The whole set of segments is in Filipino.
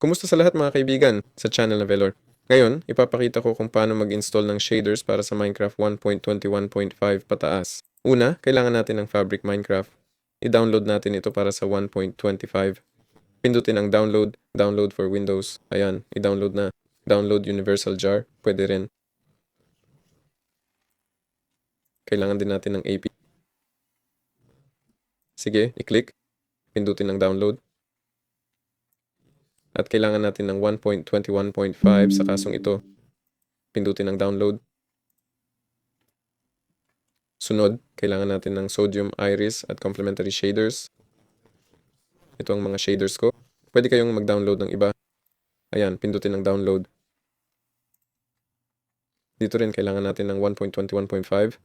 Kumusta sa lahat mga kaibigan sa channel na Velor? Ngayon, ipapakita ko kung paano mag-install ng shaders para sa Minecraft 1.21.5 pataas. Una, kailangan natin ng Fabric Minecraft. I-download natin ito para sa 1.25. Pindutin ang download, download for Windows. Ayan, i-download na. Download Universal Jar, pwede rin. Kailangan din natin ng AP. Sige, i-click. Pindutin ang download. At kailangan natin ng 1.21.5 sa kasong ito. Pindutin ang download. Sunod, kailangan natin ng Sodium Iris at Complementary Shaders. Ito ang mga shaders ko. Pwede kayong mag-download ng iba. Ayan, pindutin ang download. Dito rin kailangan natin ng 1.21.5.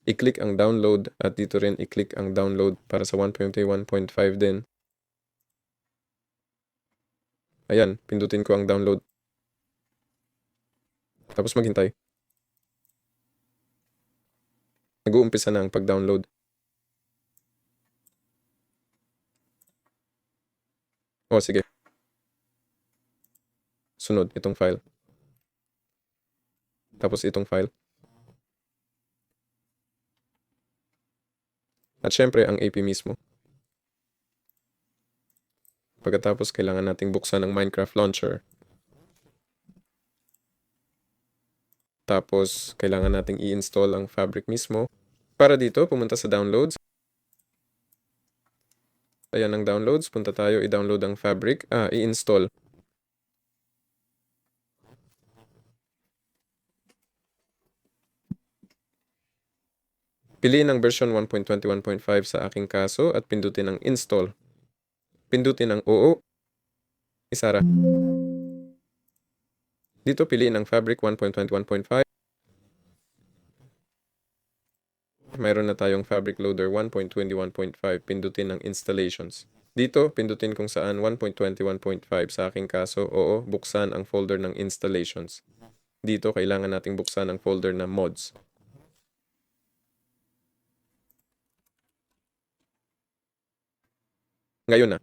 I-click ang download at dito rin i-click ang download para sa 1.21.5 din. Ayan, pindutin ko ang download. Tapos maghintay. Nag-uumpisa na ang pag-download. O, sige. Sunod, itong file. Tapos itong file. At syempre, ang AP mismo. Pagkatapos, kailangan nating buksan ang Minecraft Launcher. Tapos, kailangan nating i-install ang Fabric mismo. Para dito, pumunta sa Downloads. Ayan ang Downloads. Punta tayo, i-download ang Fabric. I-install. Piliin ang version 1.21.5 sa aking kaso at pindutin ang Install. Pindutin ang Oo. Isara. Dito piliin ang Fabric 1.21.5. Mayroon na tayong Fabric Loader 1.21.5. Pindutin ang Installations. Dito, pindutin kung saan 1.21.5 sa aking kaso. Oo, buksan ang folder ng Installations. Dito, kailangan nating buksan ang folder na Mods. Ngayon na.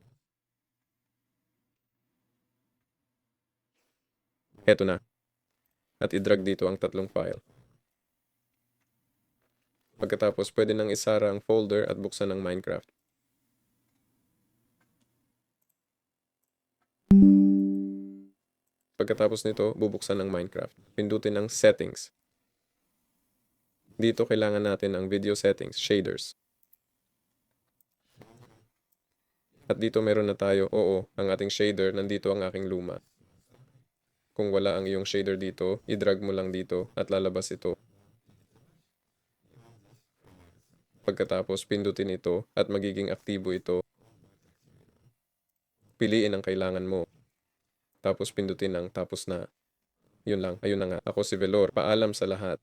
Eto na. At i-drag dito ang tatlong file. Pagkatapos, pwede nang isara ang folder at buksan ang Minecraft. Pagkatapos nito, bubuksan ang Minecraft. Pindutin ang Settings. Dito, kailangan natin ang Video Settings, Shaders. At dito meron na tayo, oo, ang ating shader, nandito ang aking luma. Kung wala ang iyong shader dito, i-drag mo lang dito at lalabas ito. Pagkatapos, pindutin ito at magiging aktibo ito. Piliin ang kailangan mo. Tapos pindutin ang tapos na. Yun lang, ayun na nga. Ako si Velor. Paalam sa lahat.